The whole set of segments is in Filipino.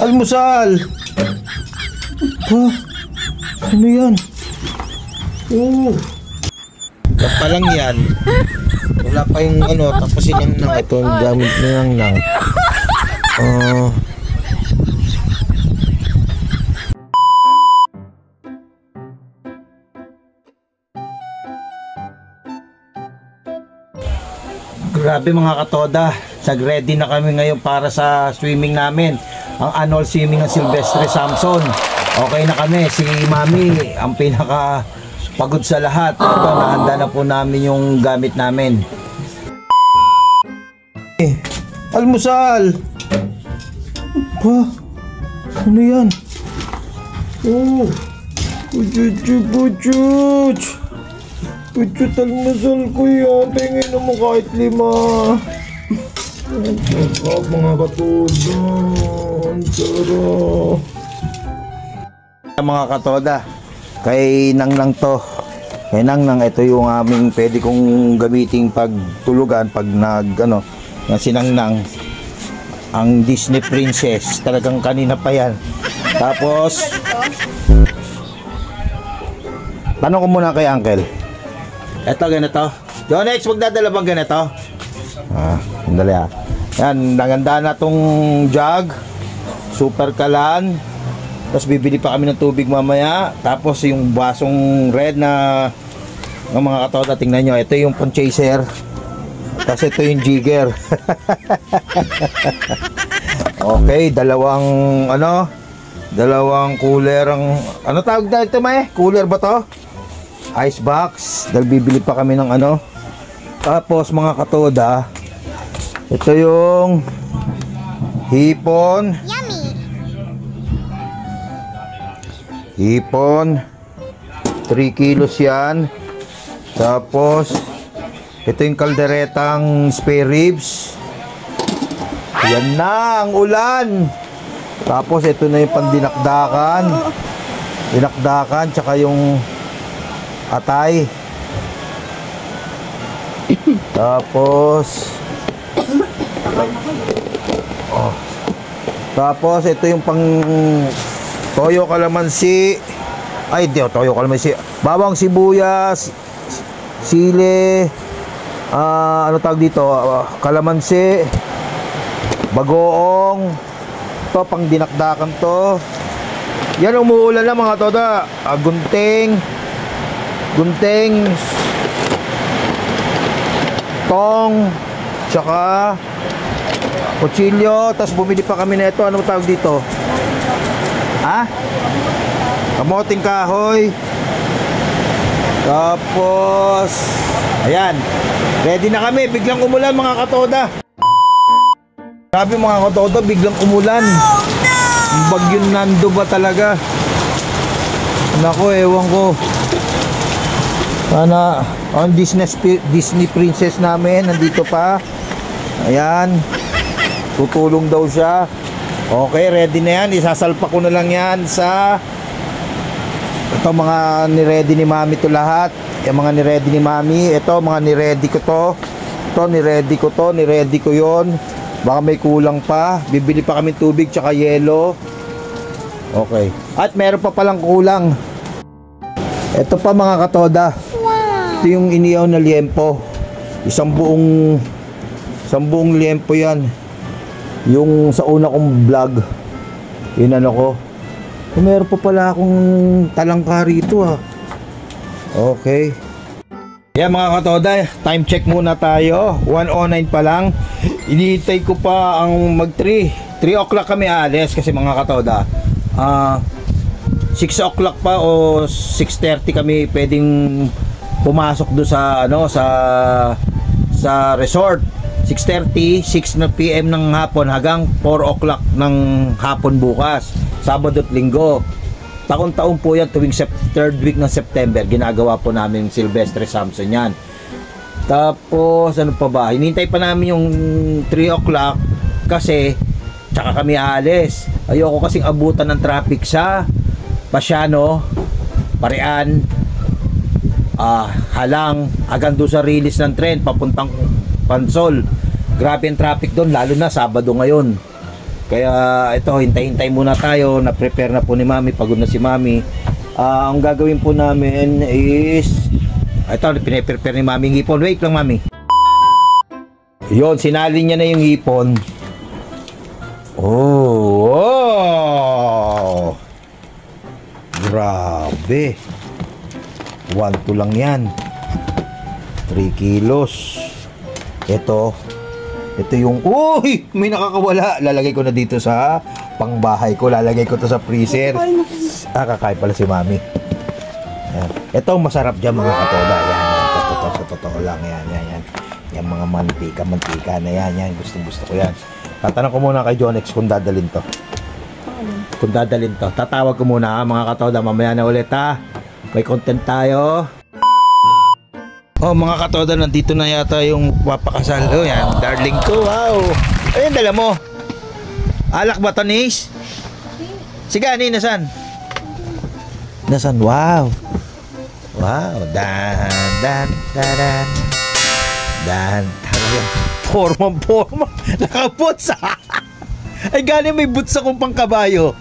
Almusal! Ha? Ano yan? Oh. Yan pa lang yan. Wala pa yung ano, tapos yung nang ito, yung gamit na nang. Grabe mga katoda, nag-ready na kami ngayon para sa swimming namin. Ang annual swimming ng Silvestre Samson. Okay na kami, si Mami ang pinaka pagod sa lahat. Ito, nahanda na po namin yung gamit namin. Almusal! Pa? Ano yan? Oh! Puchut! Puchut, almusal ko yan. Tingin mo kahit 5. Ang sarap mga katoda. Ang sarap. Mga katoda, kay Nang to. Kay Nang, ito yung aming pwede kong gamiting pagtulugan pag si Nang, ang Disney princess. Talagang kanina pa yan. Tapos, tanong ko muna kay Uncle. Ito, ganito. Jonex, magdadala bang ganito? Sandali ha. Yan, naganda na tong jug. Super kalan. Tapos bibili pa kami ng tubig mamaya. Tapos yung basong red na ng mga katoda, tingnan nyo. Ito yung Ponchaser. Tapos ito yung jigger. Okay, dalawang cooler ang tawag na ito, May? Cooler ba to? Ice box. Dahil bibili pa kami ng Tapos mga katoda, ito yung hipon. Hipon 3 kilos yan. Tapos ito yung kalderetang spare ribs. Yan na ang ulan. Tapos ito na yung dinakdakan tsaka yung atay. Tapos ito yung pang toyo kalamansi. Ay, di, toyo kalamansi. Bawang sibuyas, sili, ano tawag dito? Kalamansi, bagoong. Ito pang dinakdakan to. Yan, umuulan na mga toda. Gunting, tong, tsaka kutsilyo. Tapos bumili pa kami na ito. Ano tawag dito? Kamoting kahoy. Tapos ayan, ready na kami. Biglang umulan mga katoda. Grabe mga katoda, biglang umulan. Bagyong Nando ba talaga? Nako, ewan ko. Sana ang Disney princess namin nandito pa. Ayan, tutulong daw siya. Okay, ready na yan. Isasalpa ko na lang yan sa ito, mga ni-ready ni Mami to lahat. Yung mga ni-ready ni Mami. Ito, mga ni-ready ko to. Ito, ni-ready ko yon. Baka may kulang pa. Bibili pa kami tubig tsaka yelo. Okay. At meron pa palang kulang. Ito pa mga katoda. Ito yung iniyaw na liempo. Isang buong liempo yan. Yung sa una kong vlog, yun ko. Meron pa pala akong talangka rito Okay. Yan mga katoda, time check muna tayo. 1:09 pa lang. Inihintay ko pa ang mag 3 o'clock kami alis kasi mga katoda 6 o'clock pa o 6:30 kami pwedeng pumasok do sa sa resort. 6:30, 6 PM ng hapon hanggang 4 o'clock ng hapon bukas, Sabado at Linggo. Taon-taon po yan, tuwing 3rd week ng September ginagawa po namin Silvestre Samson yan. Tapos ano pa ba, hinintay pa namin yung 3 o'clock kasi tsaka kami aalis. Ayoko kasing abutan ng traffic sa Pasiano, Parian, Halang, hanggang doon sa release ng tren papuntang Pansol. Grabe ang traffic doon, lalo na Sabado ngayon. Kaya ito, hintay-hintay muna tayo. Na-prepare na po ni Mami. Pagod na si Mami. Ang gagawin po namin is ito, pinaprepare ni Mami yung hipon. Wait lang, Mami. Yun, sinali niya na yung hipon. Oh! Grabe. 1-2 lang yan. 3 kilos. Ito yung, uy, may nakakawala. Lalagay ko na dito sa pangbahay ko. Lalagay ko to sa freezer. Kakain pala si Mami. Yan. Ito masarap dyan mga katoda. Yan. Sa totoo lang. Yan. Yan mga mantika na yan. Gusto ko yan. Tatanong ko muna kay Jonex kung dadalhin to. Tatawag ko muna mga katoda. Mamaya na ulit ha. May content tayo. Oh mga katoda, nandito na yata yung papakasal. Oh yan, darling ko, wow. Ayun, dala mo. Alak ba to, Nis? Sige, Ani, nasan? Nasan? Wow. Dan. Forma. Naka-boots. Ay, galing may boots akong pang kabayo.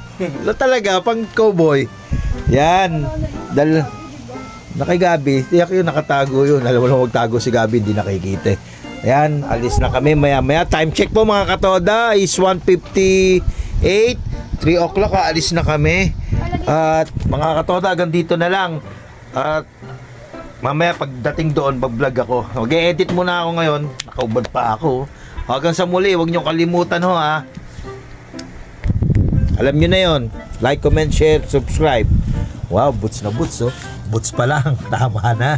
Talaga, pang cowboy. Yan. Nakay Gabi, tiyak yun, nakatago yun. Alam mo lang magtago si Gabi, hindi nakikita. Ayan, alis na kami maya. Time check po mga katoda is 1:58. 3 o'clock, alis na kami. At mga katoda, hanggang dito na lang. At mamaya pagdating doon, mag-vlog ako. Mag-e-edit muna ako ngayon. Nakaubad pa ako. Hanggang sa muli, huwag nyo kalimutan ho ha. Alam nyo na yon. Like, comment, share, subscribe. Wow, boots na boots oh. Boots pa lang, tama na.